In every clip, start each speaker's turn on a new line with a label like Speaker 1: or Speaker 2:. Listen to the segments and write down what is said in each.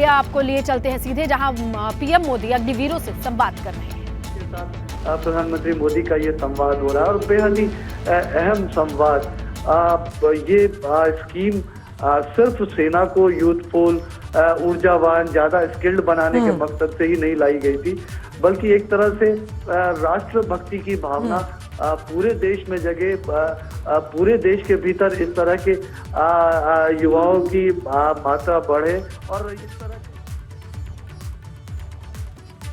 Speaker 1: आइए आपको लिए चलते हैं सीधे जहां पीएम मोदी अग्निवीरों से संवाद कर रहे हैं।
Speaker 2: प्रधानमंत्री मोदी का ये संवाद हो रहा है और बेहद ही अहम संवाद। ये स्कीम सिर्फ सेना को यूथफुल, ऊर्जावान, ज्यादा स्किल्ड बनाने के मकसद से ही नहीं लाई गई थी, बल्कि एक तरह से राष्ट्रभक्ति की भावना पूरे देश में जगे, पूरे देश के भीतर इस तरह के युवाओं की मात्रा बढ़े और इस तरह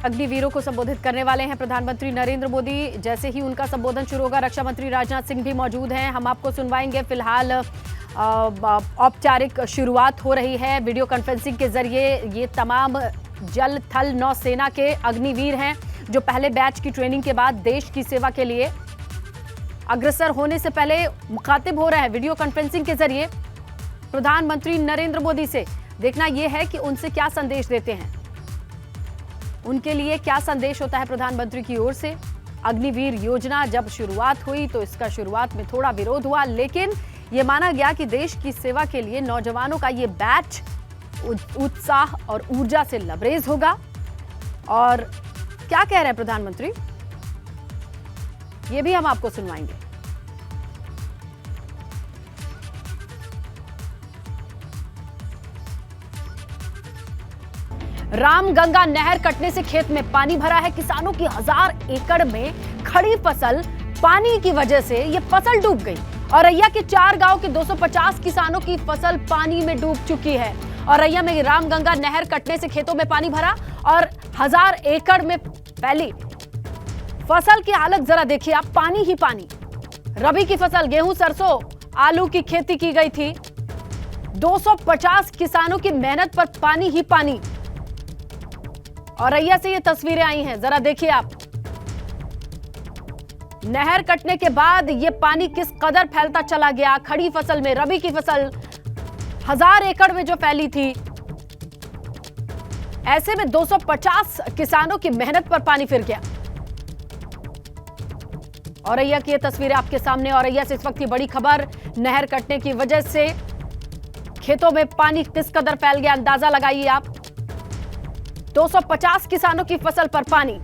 Speaker 1: अग्निवीरों को संबोधित करने वाले हैं प्रधानमंत्री नरेंद्र मोदी। जैसे ही उनका संबोधन शुरू होगा, रक्षा मंत्री राजनाथ सिंह भी मौजूद हैं। हम आपको सुनवाएंगे। फिलहाल औपचारिक शुरुआत हो रही है वीडियो कॉन्फ्रेंसिंग के जरिए। ये तमाम जल थल नौसेना के अग्निवीर हैं जो पहले बैच की ट्रेनिंग के बाद देश की सेवा के लिए अग्रसर होने से पहले मुखातिब हो रहे हैं वीडियो कॉन्फ्रेंसिंग के जरिए प्रधानमंत्री नरेंद्र मोदी से। देखना यह है कि उनसे क्या संदेश देते हैं, उनके लिए क्या संदेश होता है प्रधानमंत्री की ओर से। अग्निवीर योजना जब शुरुआत हुई तो इसका शुरुआत में थोड़ा विरोध हुआ, लेकिन यह माना गया कि देश की सेवा के लिए नौजवानों का ये बैच उत्साह और ऊर्जा से लबरेज होगा। और क्या कह रहे हैं प्रधानमंत्री, ये भी हम आपको सुनवाएंगे। रामगंगा नहर कटने से खेत में पानी भरा है। किसानों की 1000 एकड़ में खड़ी फसल पानी की वजह से ये फसल डूब गई। औरैया के 4 गांव के 250 किसानों की फसल पानी में डूब चुकी है। औरैया में रामगंगा नहर कटने से खेतों में पानी भरा और 1000 एकड़ में फैली फसल की हालत जरा देखिए आप, पानी ही पानी। रबी की फसल गेहूं, सरसों, आलू की खेती की गई थी। 250 किसानों की मेहनत पर पानी ही पानी। औरैया से ये तस्वीरें आई हैं, जरा देखिए आप। नहर कटने के बाद ये पानी किस कदर फैलता चला गया। खड़ी फसल में, रबी की फसल 1000 एकड़ में जो फैली थी, ऐसे में 250 किसानों की मेहनत पर पानी फिर गया। औरैया की ये तस्वीरें आपके सामने। औरैया से इस वक्त की बड़ी खबर, नहर कटने की वजह से खेतों में पानी किस कदर फैल गया, अंदाजा लगाइए आप। 250 किसानों की फसल पर पानी।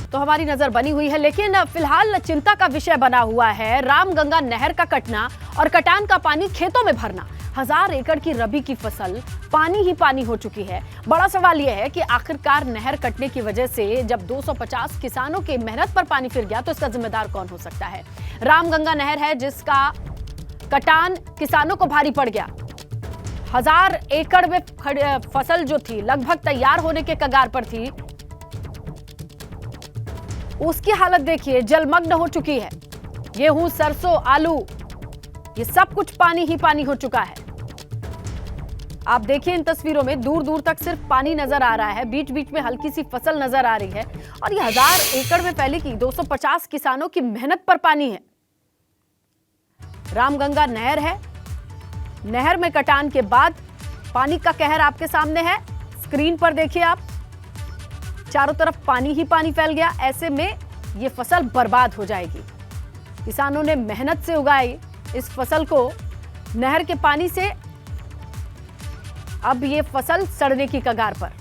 Speaker 1: तो हमारी नजर बनी हुई है, लेकिन फिलहाल चिंता का विषय बना हुआ है रामगंगा नहर का कटना और कटान का पानी खेतों में भरना। 1000 एकड़ की रबी की फसल पानी ही पानी हो चुकी है। बड़ा सवाल यह है कि आखिरकार नहर कटने की वजह से जब 250 किसानों की मेहनत पर पानी फिर गया तो इसका जिम्मेदार कौन हो सकता है। रामगंगा नहर है जिसका कटान किसानों को भारी पड़ गया। 1000 एकड़ में फसल जो थी लगभग तैयार होने के कगार पर थी, उसकी हालत देखिए, जलमग्न हो चुकी है। गेहूं, सरसों, आलू, ये सब कुछ पानी ही पानी हो चुका है। आप देखिए इन तस्वीरों में दूर दूर तक सिर्फ पानी नजर आ रहा है, बीच बीच में हल्की सी फसल नजर आ रही है और ये 1000 एकड़ में फैली की 250 किसानों की मेहनत पर पानी है। रामगंगा नहर है, नहर में कटान के बाद पानी का कहर आपके सामने है। स्क्रीन पर देखिए आप, चारों तरफ पानी ही पानी फैल गया। ऐसे में ये फसल बर्बाद हो जाएगी। किसानों ने मेहनत से उगाई इस फसल को, नहर के पानी से अब ये फसल सड़ने की कगार पर।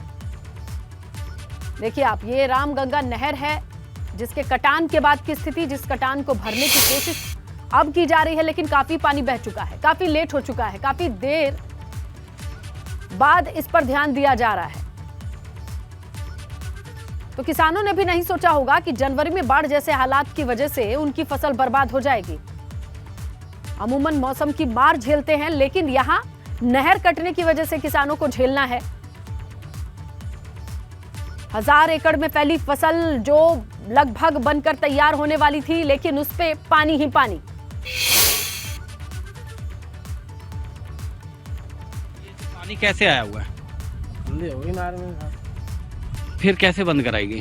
Speaker 1: देखिए आप, ये रामगंगा नहर है जिसके कटान के बाद की स्थिति, जिस कटान को भरने की कोशिश अब की जा रही है, लेकिन काफी पानी बह चुका है, काफी लेट हो चुका है, काफी देर बाद इस पर ध्यान दिया जा रहा है। तो किसानों ने भी नहीं सोचा होगा कि जनवरी में बाढ़ जैसे हालात की वजह से उनकी फसल बर्बाद हो जाएगी। अमूमन मौसम की मार झेलते हैं, लेकिन यहां नहर कटने की वजह से किसानों को झेलना है। 1000 एकड़ में फैली फसल जो लगभग बनकर तैयार होने वाली थी, लेकिन उस पे पानी ही पानी।
Speaker 3: पानी कैसे आया हुआ है?
Speaker 4: होगी नार में।
Speaker 3: फिर कैसे बंद कराएगी?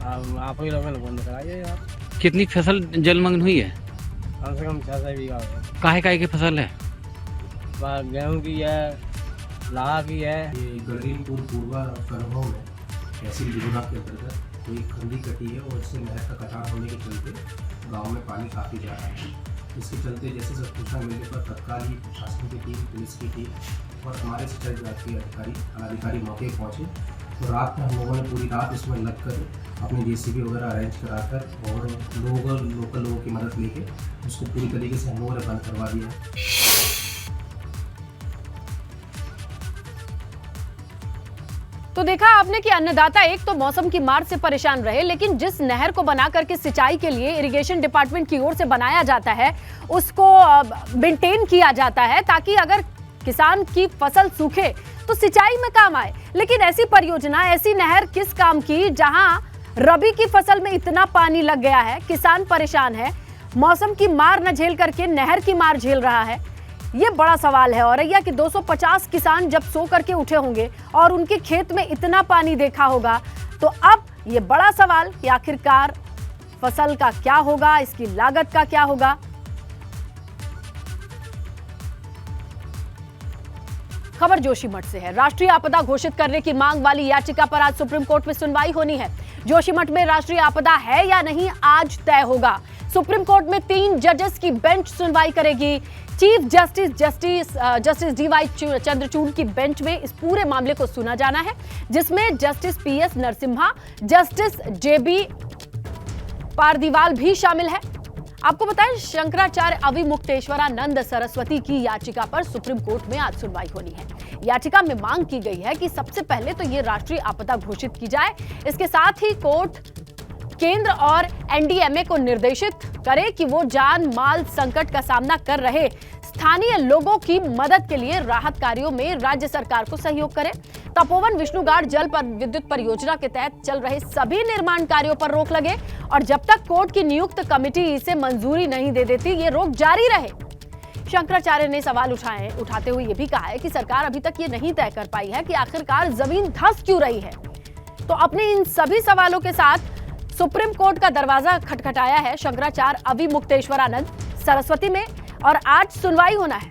Speaker 4: आप ही लोग बंद कराइए यार।
Speaker 3: कितनी फसल जलमग्न हुई है?
Speaker 4: कम से कम 6 बीघा है।
Speaker 3: काहे काहे की फसल है?
Speaker 4: गेहूं की है, लाह की है।
Speaker 5: ये गढ़ीपुर पूर्वा कन्हो में तहसील बिगुना के अंतर्गत कोई खंडी कटी है और इससे नहर का कटान होने के चलते गांव में पानी काफ़ी जा रहा है। इसके चलते जैसे सब सूचना मिलने पर तत्काल ही प्रशासन की टीम, पुलिस की टीम और हमारे सिंचाई विभाग के अधिकारी मौके पहुँचे। तो रात में हम लोगों ने पूरी रात इसमें लगकर अपने JCB वगैरह अरेंज कराकर और लोकल लोगों की मदद लेके उसको पूरी तरीके से हम लोगों ने बंद करवा दिया।
Speaker 1: तो देखा आपने कि अन्नदाता एक तो मौसम की मार से परेशान रहे, लेकिन जिस नहर को बना करके सिंचाई के लिए इरिगेशन डिपार्टमेंट की ओर से बनाया जाता है उसको मेंटेन किया जाता है ताकि अगर किसान की फसल सूखे तो सिंचाई में काम आए। लेकिन ऐसी परियोजना, ऐसी नहर किस काम की जहां रबी की फसल में इतना पानी लग गया है, किसान परेशान है, मौसम की मार न झेल करके नहर की मार झेल रहा है। ये बड़ा सवाल है। औरैया के 250 किसान जब सो करके उठे होंगे और उनके खेत में इतना पानी देखा होगा, तो अब ये बड़ा सवाल कि आखिरकार फसल का क्या होगा, इसकी लागत का क्या होगा। खबर जोशीमठ से है। राष्ट्रीय आपदा घोषित करने की मांग वाली याचिका पर आज सुप्रीम कोर्ट में सुनवाई होनी है। जोशीमठ में राष्ट्रीय आपदा है या नहीं आज तय होगा। सुप्रीम कोर्ट में 3 जजेस की बेंच सुनवाई करेगी। चीफ जस्टिस DY चंद्रचूड़ की बेंच में इस पूरे मामले को सुना जाना है, जिसमें justice PS Narasimha, justice JB पारदीवाल भी शामिल है। आपको बताएं, शंकराचार्य अविमुक्तेश्वरानंद सरस्वती की याचिका पर सुप्रीम कोर्ट में आज सुनवाई होनी है। याचिका में मांग की गई है कि सबसे पहले तो ये राष्ट्रीय आपदा घोषित की जाए। इसके साथ ही कोर्ट केंद्र और NDMA को निर्देशित करे कि वो जान माल संकट का सामना कर रहे स्थानीय लोगों की मदद के लिए राहत कार्यों में राज्य सरकार को सहयोग करे। तपोवन विष्णुगाड़ जल विद्युत परियोजना के तहत चल रहे सभी निर्माण कार्यों पर रोक लगे और जब तक कोर्ट की नियुक्त कमेटी इसे मंजूरी नहीं दे देती, ये रोक जारी रहे। शंकराचार्य ने सवाल उठाते हुए ये भी कहा है कि सरकार अभी तक ये नहीं तय कर पाई है कि आखिरकार जमीन धंस क्यों रही है। तो अपने इन सभी सवालों के साथ सुप्रीम कोर्ट का दरवाजा खटखटाया है शंकराचार्य अविमुक्तेश्वरानंद सरस्वती में और आज सुनवाई होना है।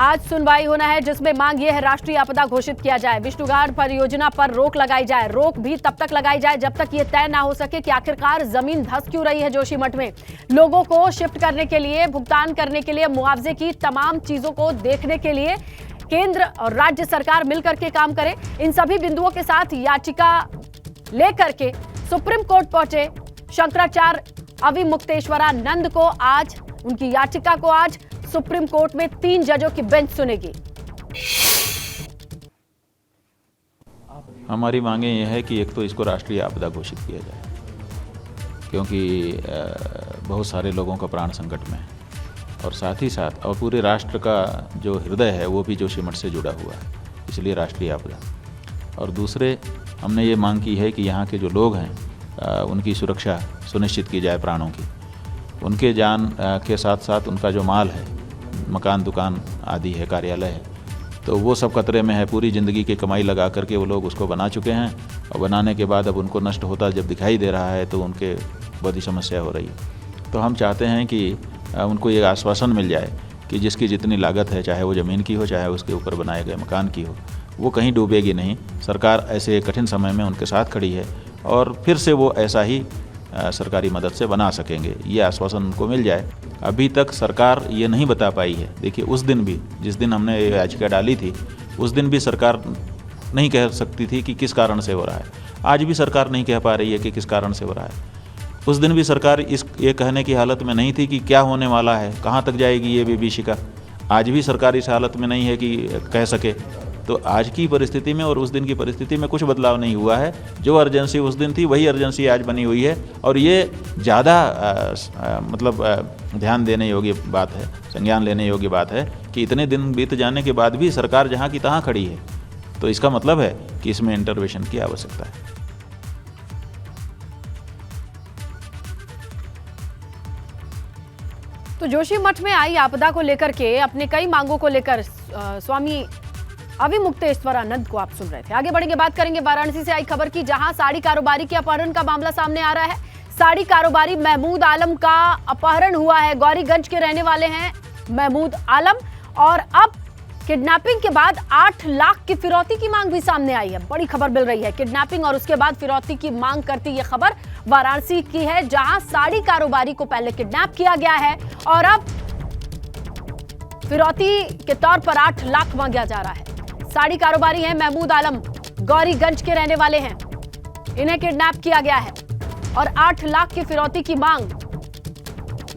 Speaker 1: आज सुनवाई होना है जिसमें मांग यह है राष्ट्रीय आपदा घोषित किया जाए, विष्णुगाड़ परियोजना पर रोक लगाई जाए। रोक भी तब तक लगाई जाए जब तक ये तय ना हो सके कि आखिरकार जमीन धंस क्यों रही है जोशीमठ में। लोगों को शिफ्ट करने के लिए, भुगतान करने के लिए, मुआवजे की तमाम चीजों को देखने के लिए केंद्र और राज्य सरकार मिलकर के काम करे। इन सभी बिंदुओं के साथ याचिका लेकर के सुप्रीम कोर्ट पहुंचे शंकराचार्य अविमुक्तेश्वरानंद को आज उनकी याचिका को आज सुप्रीम कोर्ट में 3 जजों की बेंच सुनेगी।
Speaker 6: हमारी मांगे ये है कि एक तो इसको राष्ट्रीय आपदा घोषित किया जाए, क्योंकि बहुत सारे लोगों का प्राण संकट में है और साथ ही साथ और पूरे राष्ट्र का जो हृदय है वो भी जोशीमठ से जुड़ा हुआ है, इसलिए राष्ट्रीय आपदा। और दूसरे हमने ये मांग की है कि यहाँ के जो लोग हैं उनकी सुरक्षा सुनिश्चित की जाए, प्राणों की। उनके जान के साथ साथ उनका जो माल है, मकान, दुकान आदि है, कार्यालय है, तो वो सब खतरे में है। पूरी ज़िंदगी की कमाई लगा करके वो लोग उसको बना चुके हैं और बनाने के बाद अब उनको नष्ट होता जब दिखाई दे रहा है तो उनके बहुत ही समस्या हो रही है। तो हम चाहते हैं कि उनको ये आश्वासन मिल जाए कि जिसकी जितनी लागत है, चाहे वो ज़मीन की हो, चाहे उसके ऊपर बनाए गए मकान की हो, वो कहीं डूबेगी नहीं। सरकार ऐसे कठिन समय में उनके साथ खड़ी है और फिर से वो ऐसा ही सरकारी मदद से बना सकेंगे, ये आश्वासन उनको मिल जाए। अभी तक सरकार ये नहीं बता पाई है। देखिए, उस दिन भी, जिस दिन हमने ये याचिका डाली थी, उस दिन भी सरकार नहीं कह सकती थी कि किस कारण से हो रहा है। आज भी सरकार नहीं कह पा रही है कि किस कारण से हो रहा है। उस दिन भी सरकार ये कहने की हालत में नहीं थी कि क्या होने वाला है, कहाँ तक जाएगी ये विभीषिका। आज भी सरकार इस हालत में नहीं है कि कह सके। तो आज की परिस्थिति में और उस दिन की परिस्थिति में कुछ बदलाव नहीं हुआ है। जो अर्जेंसी उस दिन थी वही अर्जेंसी आज बनी हुई है और ये ज़्यादा ध्यान देने योग्य बात है, संज्ञान लेने योग्य बात है कि इतने दिन बीत जाने के बाद भी सरकार जहाँ की तहाँ खड़ी है। तो इसका मतलब है कि इसमें इंटरवेंशन की आवश्यकता है।
Speaker 1: तो जोशीमठ में आई आपदा को लेकर के अपने कई मांगों को लेकर स्वामी अविमुक्तेश्वरानंद को आप सुन रहे थे। आगे बढ़ेंगे, बात करेंगे वाराणसी से आई खबर की, जहां साड़ी कारोबारी के अपहरण का मामला सामने आ रहा है। साड़ी कारोबारी महमूद आलम का अपहरण हुआ है। गौरीगंज के रहने वाले हैं महमूद आलम और अब किडनैपिंग के बाद 8 लाख की फिरौती की मांग भी सामने आई है। बड़ी खबर मिल रही है। किडनैपिंग और उसके बाद फिरौती की मांग करती यह खबर वाराणसी की है, जहां साड़ी कारोबारी को पहले किडनैप किया गया है और अब फिरौती के तौर पर 8 लाख मांगा जा रहा है। साड़ी कारोबारी हैं महमूद आलम, गौरीगंज के रहने वाले हैं। इन्हें किडनैप किया गया है और 8 लाख की फिरौती की मांग।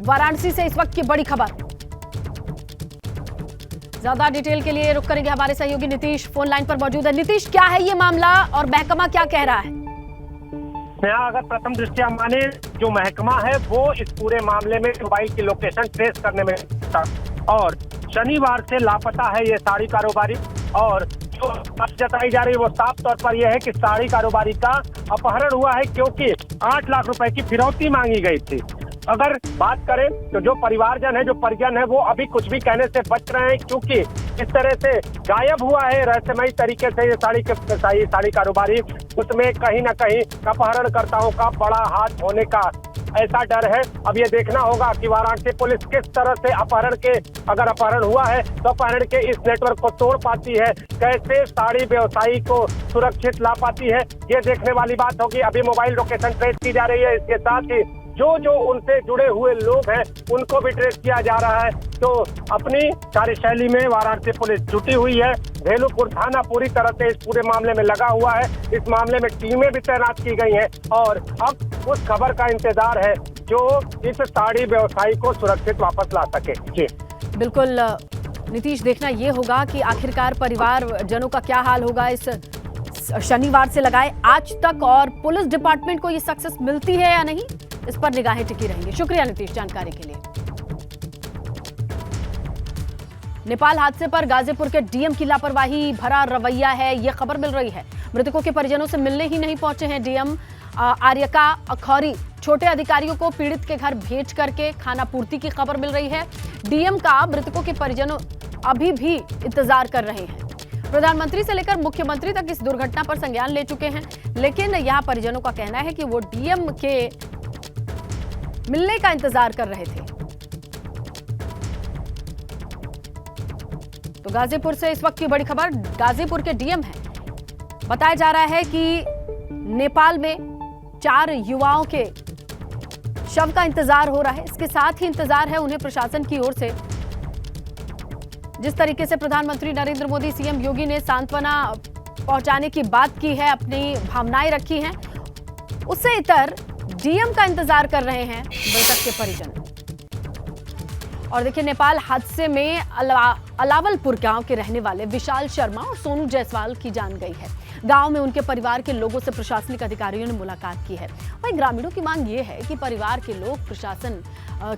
Speaker 1: वाराणसी से इस वक्त की बड़ी खबर। ज्यादा डिटेल के लिए रुक करेंगे हमारे सहयोगी नीतीश फोन लाइन पर मौजूद है। नीतीश, क्या है ये मामला और महकमा क्या कह रहा है?
Speaker 7: यहाँ अगर प्रथम दृष्टया माने जो महकमा है वो इस पूरे मामले में मोबाइल की लोकेशन ट्रेस करने में था और शनिवार से लापता है ये साड़ी कारोबारी। और जो बात जताई जा रही है वो साफ तौर पर यह है कि साड़ी कारोबारी का अपहरण हुआ है, क्योंकि 8 लाख रुपए की फिरौती मांगी गई थी। अगर बात करें तो जो परिवारजन है, जो परिजन है, वो अभी कुछ भी कहने से बच रहे हैं, क्योंकि इस तरह से गायब हुआ है रहस्यमयी तरीके से ये साड़ी कारोबारी। उसमें कहीं ना कहीं अपहरणकर्ताओं का बड़ा हाथ होने का ऐसा डर है। अब ये देखना होगा कि वाराणसी पुलिस किस तरह से अगर अपहरण हुआ है तो अपहरण के इस नेटवर्क को तोड़ पाती है, कैसे साड़ी व्यवसायी को सुरक्षित ला पाती है, ये देखने वाली बात होगी। अभी मोबाइल लोकेशन ट्रेस की जा रही है, इसके साथ ही जो उनसे जुड़े हुए लोग हैं उनको भी ट्रेस किया जा रहा है। तो अपनी कार्यशैली में वाराणसी पुलिस जुटी हुई है। भेलूपुर थाना पूरी तरह से इस पूरे मामले में लगा हुआ है। इस मामले में टीमें भी तैनात की गई हैं और अब उस खबर का इंतजार है जो इस साड़ी व्यवसायी को सुरक्षित वापस ला सके। जी
Speaker 1: बिल्कुल नीतीश, देखना ये होगा कि आखिरकार परिवारजनों का क्या हाल होगा इस शनिवार से लगाए आज तक, और पुलिस डिपार्टमेंट को ये सक्सेस मिलती है या नहीं, इस पर निगाहें टिकी रहेंगी। शुक्रिया नीतीश जानकारी के लिए। नेपाल हादसे पर गाजीपुर के डीएम की लापरवाही भरा रवैया है, यह खबर मिल रही है। मृतकों के परिजनों से मिलने ही नहीं पहुंचे हैं डीएम आर्यका अखौरी। छोटे अधिकारियों को पीड़ित के घर भेज करके खाना पूर्ति की खबर मिल रही है। डीएम का मृतकों के परिजनों अभी भी इंतजार कर रहे हैं। प्रधानमंत्री से लेकर मुख्यमंत्री तक इस दुर्घटना पर संज्ञान ले चुके हैं, लेकिन यहां परिजनों का कहना है कि वो डीएम के मिलने का इंतजार कर रहे थे। तो गाजीपुर से इस वक्त की बड़ी खबर। गाजीपुर के डीएम हैं। बताया जा रहा है कि नेपाल में 4 युवाओं के शव का इंतजार हो रहा है। इसके साथ ही इंतजार है उन्हें प्रशासन की ओर से। जिस तरीके से प्रधानमंत्री नरेंद्र मोदी, सीएम योगी ने सांत्वना पहुंचाने की बात की है, अपनी भावनाएं रखी हैं, उससे इतर डीएम का इंतजार कर रहे हैं मृतक के परिजन। और देखिए, नेपाल हादसे में अलावलपुर गांव के रहने वाले विशाल शर्मा और सोनू जायसवाल की जान गई है। गांव में उनके परिवार के लोगों से प्रशासनिक अधिकारियों ने मुलाकात की है। वहीं ग्रामीणों की मांग ये है कि परिवार के लोग प्रशासन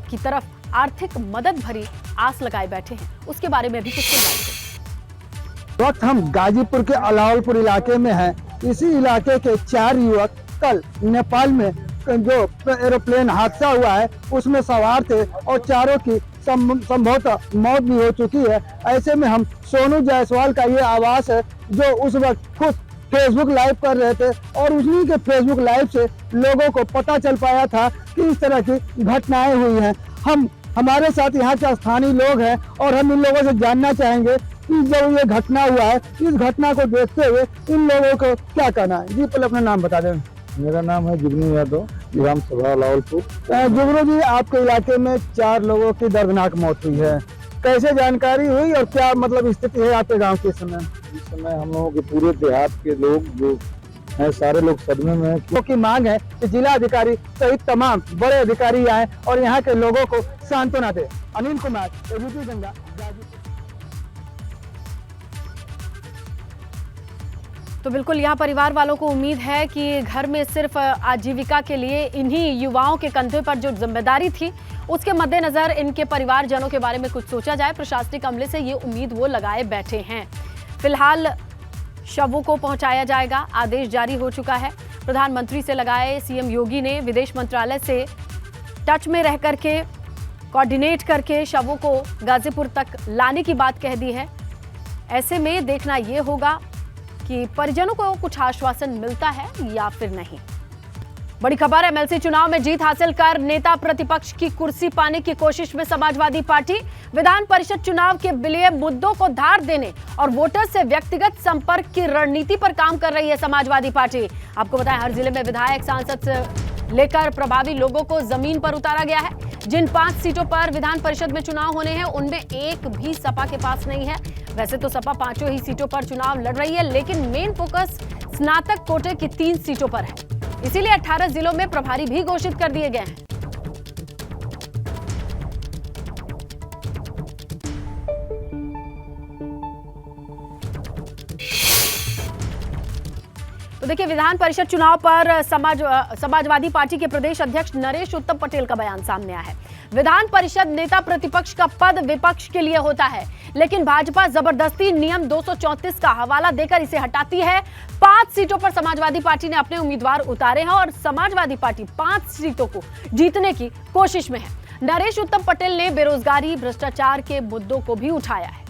Speaker 1: की तरफ आर्थिक मदद भरी आस लगाए बैठे हैं। उसके बारे में भी कुछ सुनवाई।
Speaker 8: वक्त हम गाजीपुर के अलावलपुर इलाके में हैं। इसी इलाके के 4 युवक कल नेपाल में जो एरोप्लेन हादसा हुआ है उसमें सवार थे और चारों की संभवतः मौत भी हो चुकी है। ऐसे में हम सोनू जायसवाल का ये आवास है जो उस वक्त खुद फेसबुक लाइव कर रहे थे और उन्हीं के फेसबुक लाइव से लोगों को पता चल पाया था कि इस तरह की घटनाएं हुई हैं। हमारे साथ यहाँ के स्थानीय लोग हैं और हम इन लोगों से जानना चाहेंगे कि जब ये घटना हुआ है, इस घटना को देखते हुए इन लोगों को क्या कहना है। जी पहले अपना नाम बता दें।
Speaker 9: मेरा नाम है जुगनू यादव, ग्राम सभा लावलपुर।
Speaker 8: जुगनू जी, आपके इलाके में 4 लोगों की दर्दनाक मौत हुई है, कैसे जानकारी हुई और क्या मतलब स्थिति है आपके गांव के समय?
Speaker 9: इस समय हम लोगों के पूरे देहात के लोग जो हैं सारे लोग सदमे में हैं।
Speaker 8: की मांग है कि जिला अधिकारी सहित तमाम बड़े अधिकारी आए और यहाँ के लोगों को सांत्वना दे। अनिल कुमार, एबीपी गंगा, गाजीपुर।
Speaker 1: तो बिल्कुल यहाँ परिवार वालों को उम्मीद है कि घर में सिर्फ आजीविका के लिए इन्हीं युवाओं के कंधे पर जो जिम्मेदारी थी उसके मद्देनजर इनके परिवारजनों के बारे में कुछ सोचा जाए। प्रशासनिक अमले से ये उम्मीद वो लगाए बैठे हैं। फिलहाल शवों को पहुंचाया जाएगा, आदेश जारी हो चुका है। प्रधानमंत्री से लगाए सीएम योगी ने विदेश मंत्रालय से टच में रह करके कोऑर्डिनेट करके शवों को गाजीपुर तक लाने की बात कह दी है। ऐसे में देखना ये होगा कि परिजनों को कुछ आश्वासन मिलता है या फिर नहीं। बड़ी खबर, एमएलसी चुनाव में जीत हासिल कर नेता प्रतिपक्ष की कुर्सी पाने की कोशिश में समाजवादी पार्टी। विधान परिषद चुनाव के लिए मुद्दों को धार देने और वोटर से व्यक्तिगत संपर्क की रणनीति पर काम कर रही है समाजवादी पार्टी। आपको बताएं, हर जिले में विधायक सांसद से लेकर प्रभावी लोगों को जमीन पर उतारा गया है। जिन 5 सीटों पर विधान परिषद में चुनाव होने हैं, उनमें एक भी सपा के पास नहीं है। वैसे तो सपा 5 ही सीटों पर चुनाव लड़ रही है, लेकिन मेन फोकस स्नातक कोटे की 3 सीटों पर है। इसीलिए 18 जिलों में प्रभारी भी घोषित कर दिए गए हैं। तो देखिए, विधान परिषद चुनाव पर समाजवादी पार्टी के प्रदेश अध्यक्ष नरेश उत्तम पटेल का बयान सामने आया है। विधान परिषद नेता प्रतिपक्ष का पद विपक्ष के लिए होता है, लेकिन भाजपा जबरदस्ती नियम 234 का हवाला देकर इसे हटाती है। 5 सीटों पर समाजवादी पार्टी ने अपने उम्मीदवार उतारे हैं और समाजवादी पार्टी 5 सीटों को जीतने की कोशिश में है। नरेश उत्तम पटेल ने बेरोजगारी, भ्रष्टाचार के मुद्दों को भी उठाया है।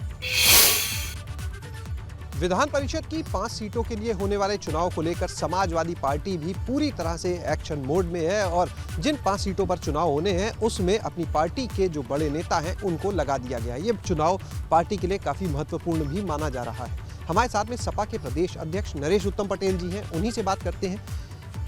Speaker 10: विधान परिषद की 5 सीटों के लिए होने वाले चुनाव को लेकर समाजवादी पार्टी भी पूरी तरह से एक्शन मोड में है और जिन 5 सीटों पर चुनाव होने हैं उसमें अपनी पार्टी के जो बड़े नेता हैं उनको लगा दिया गया है। ये चुनाव पार्टी के लिए काफ़ी महत्वपूर्ण भी माना जा रहा है। हमारे साथ में सपा के प्रदेश अध्यक्ष नरेश उत्तम पटेल जी हैं, उन्हीं से बात करते हैं।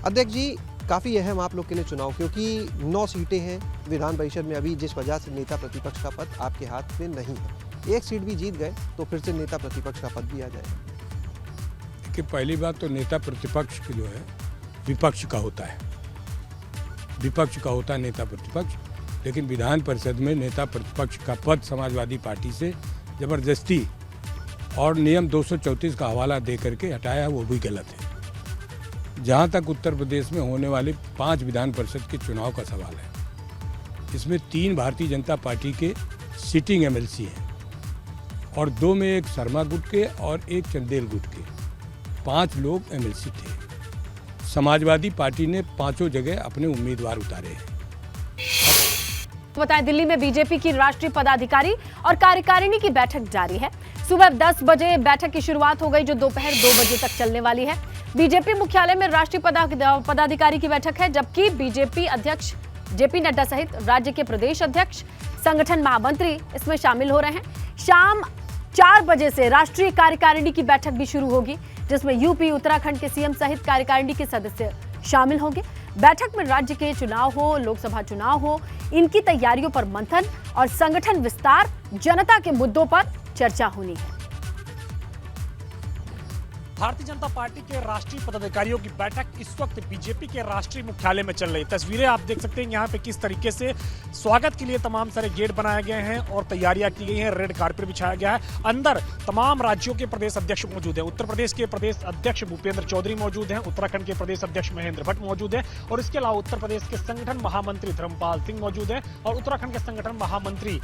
Speaker 10: अध्यक्ष जी, काफ़ी अहम आप लोग के लिए चुनाव, क्योंकि 9 सीटें हैं विधान परिषद में अभी, जिस वजह से नेता प्रतिपक्ष का पद आपके हाथ में नहीं है। 1 सीट भी जीत गए तो फिर से नेता प्रतिपक्ष का पद भी आ जाएगा।
Speaker 11: देखिए, पहली बात तो नेता प्रतिपक्ष की जो है विपक्ष का होता है, विपक्ष का होता है नेता प्रतिपक्ष, लेकिन विधान परिषद में नेता प्रतिपक्ष का पद समाजवादी पार्टी से जबरदस्ती और नियम 234 का हवाला दे करके हटाया, वो भी गलत है। जहाँ तक उत्तर प्रदेश में होने वाले 5 विधान परिषद के चुनाव का सवाल है, इसमें 3 भारतीय जनता पार्टी के सिटिंग एमएलसी हैं और 2 में एक शर्मा गुट के और एक चंदेल गुट के, 5 लोग एमएलसी थे। समाजवादी पार्टी ने 5 जगह अपने उम्मीदवार उतारे हैं।
Speaker 1: बताएं, दिल्ली में बीजेपी की राष्ट्रीय पदाधिकारी और कार्यकारिणी की बैठक जारी है। सुबह 10 बजे बैठक की शुरुआत हो गई, जो दोपहर 2 बजे तक चलने वाली है। बीजेपी मुख्यालय में राष्ट्रीय पदाधिकारी की बैठक है, जबकि बीजेपी अध्यक्ष जेपी नड्डा सहित राज्य के प्रदेश अध्यक्ष, संगठन महामंत्री इसमें शामिल हो रहे हैं। शाम 4 बजे से राष्ट्रीय कार्यकारिणी की बैठक भी शुरू होगी, जिसमें यूपी, उत्तराखंड के सीएम सहित कार्यकारिणी के सदस्य शामिल होंगे। बैठक में राज्य के चुनाव हो, लोकसभा चुनाव हो, इनकी तैयारियों पर मंथन और संगठन विस्तार, जनता के मुद्दों पर चर्चा होनी है।
Speaker 12: भारतीय जनता पार्टी के राष्ट्रीय पदाधिकारियों की बैठक इस वक्त बीजेपी के राष्ट्रीय मुख्यालय में चल रही है। तस्वीरें आप देख सकते हैं यहाँ पे किस तरीके से स्वागत के लिए तमाम सारे गेट बनाए गए हैं और तैयारियां की गई हैं, रेड कारपेट बिछाया गया है। अंदर तमाम राज्यों के प्रदेश अध्यक्ष मौजूद हैं। उत्तर प्रदेश के प्रदेश अध्यक्ष भूपेंद्र चौधरी मौजूद हैं, उत्तराखंड के प्रदेश अध्यक्ष महेंद्र भट्ट मौजूद हैं और इसके अलावा उत्तर प्रदेश के संगठन महामंत्री धर्मपाल सिंह मौजूद हैं और उत्तराखंड के संगठन महामंत्री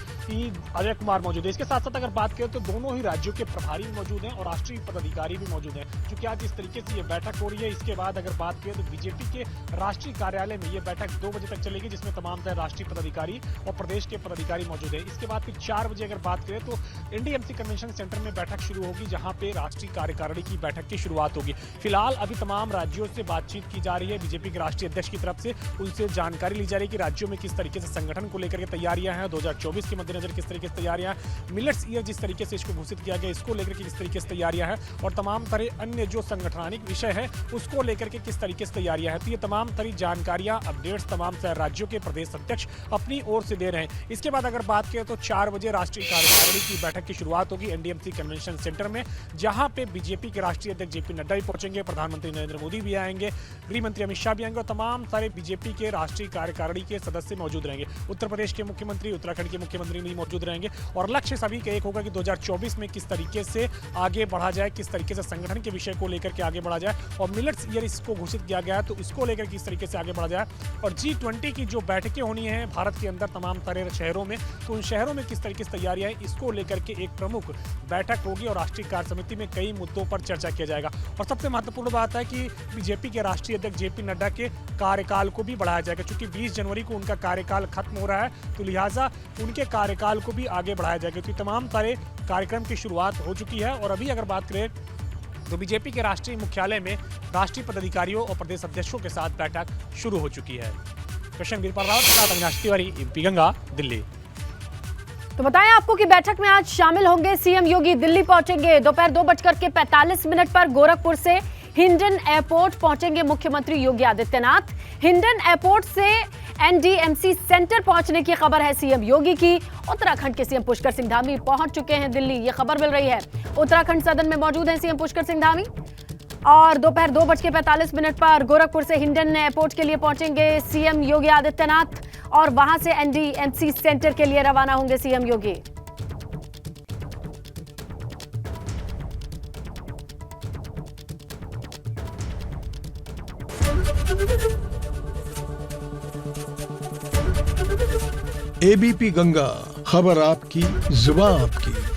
Speaker 12: अजय कुमार मौजूद है। इसके साथ साथ अगर बात करें तो दोनों ही राज्यों के प्रभारी मौजूद हैं और राष्ट्रीय पदाधिकारी भी मौजूद हैं। क्योंकि आज इस तरीके से ये बैठक हो रही है, इसके बाद अगर बात करें तो बीजेपी के राष्ट्रीय कार्यालय में ये बैठक 2 बजे तक चलेगी, जिसमें तमाम तरह राष्ट्रीय पदाधिकारी और प्रदेश के पदाधिकारी मौजूद है। इसके बाद फिर 4 बजे अगर बात करें तो एनडीएमसी कन्वेंशन सेंटर में बैठक शुरू होगी, जहां पे राष्ट्रीय कार्यकारिणी की बैठक की शुरुआत होगी। फिलहाल अभी तमाम राज्यों से बातचीत की जा रही है बीजेपी के राष्ट्रीय अध्यक्ष की तरफ से, उनसे जानकारी ली जा रही है कि राज्यों में किस तरीके से संगठन को लेकर के तैयारियां हैं, 2024 के मद्देनजर किस तरीके से तैयारियां हैं, मिलेट्स ईयर जिस तरीके से इसको घोषित किया गया, इसको लेकर के किस तरीके से तैयारियां हैं और तमाम तरह अन्य जो संगठनिक विषय है उसको लेकर के किस तरीके से तैयारियां हैं। तो ये तमाम तरह जानकारियां, अपडेट्स तमाम राज्यों के प्रदेश अध्यक्ष अपनी ओर से दे रहे हैं। इसके बाद अगर बात करें तो 4 बजे राष्ट्रीय कार्यकारिणी की बैठक की शुरुआत होगी एनडीएमसी कन्वेंशन सेंटर में, जहां पे बीजेपी के राष्ट्रीय अध्यक्ष जेपी नड्डा भी पहुंचेंगे, प्रधानमंत्री नरेंद्र मोदी भी आएंगे, गृह मंत्री अमित शाह भी आएंगे और तमाम सारे बीजेपी के राष्ट्रीय कार्यकारिणी के सदस्य मौजूद रहेंगे। उत्तर प्रदेश के मुख्यमंत्री, उत्तराखंड के मुख्यमंत्री भी मौजूद रहेंगे और लक्ष्य सभी का एक होगा कि 2024 में किस तरीके से आगे बढ़ा जाए, किस तरीके से संगठन के विषय को लेकर के आगे बढ़ा जाए और मिलेट्स ईयर इसको घोषित किया गया है तो इसको लेकर किस तरीके से आगे बढ़ा जाए और G20 की जो बैठकें होनी है भारत के अंदर तमाम तरह शहरों में, तो उन शहरों में किस तरीके से तैयारियां हैं, इसको लेकर के एक प्रमुख बैठक होगी और राष्ट्रीय कार्य समिति में कई मुद्दों पर चर्चा किया जाएगा। और सबसे महत्वपूर्ण बात है कि बीजेपी के राष्ट्रीय अध्यक्ष जेपी नड्डा के कार्यकाल को भी बढ़ाया जाएगा, क्योंकि 20 जनवरी को उनका कार्यकाल खत्म हो रहा है, तो लिहाजा उनके कार्यकाल को भी आगे बढ़ाया जाएगा। क्योंकि तमाम तरह कार्यक्रम की शुरुआत हो चुकी है और अभी अगर बात करें तो बीजेपी के राष्ट्रीय मुख्यालय में राष्ट्रीय पदाधिकारियों और प्रदेश अध्यक्षों के साथ बैठक शुरू हो चुकी है। कृष्णवीर रावत के साथ अविनाश तिवारी, एबीपी गंगा, दिल्ली।
Speaker 1: तो बताएं आपको कि बैठक में आज शामिल होंगे सीएम योगी। दिल्ली पहुंचेंगे। दोपहर 2:45 पर गोरखपुर से हिंडन एयरपोर्ट पहुंचेंगे मुख्यमंत्री योगी आदित्यनाथ। हिंडन एयरपोर्ट से एनडीएमसी सेंटर पहुंचने की खबर है सीएम योगी की। उत्तराखंड के सीएम पुष्कर सिंह धामी पहुंच चुके हैं दिल्ली, ये खबर मिल रही है। उत्तराखंड सदन में मौजूद हैं सीएम पुष्कर सिंह धामी और दोपहर 2:45 पर गोरखपुर से हिंडन एयरपोर्ट के लिए पहुंचेंगे सीएम योगी आदित्यनाथ और वहां से एनडीएमसी सेंटर के लिए रवाना होंगे सीएम योगी।
Speaker 13: एबीपी गंगा, खबर आपकी, जुबान आपकी।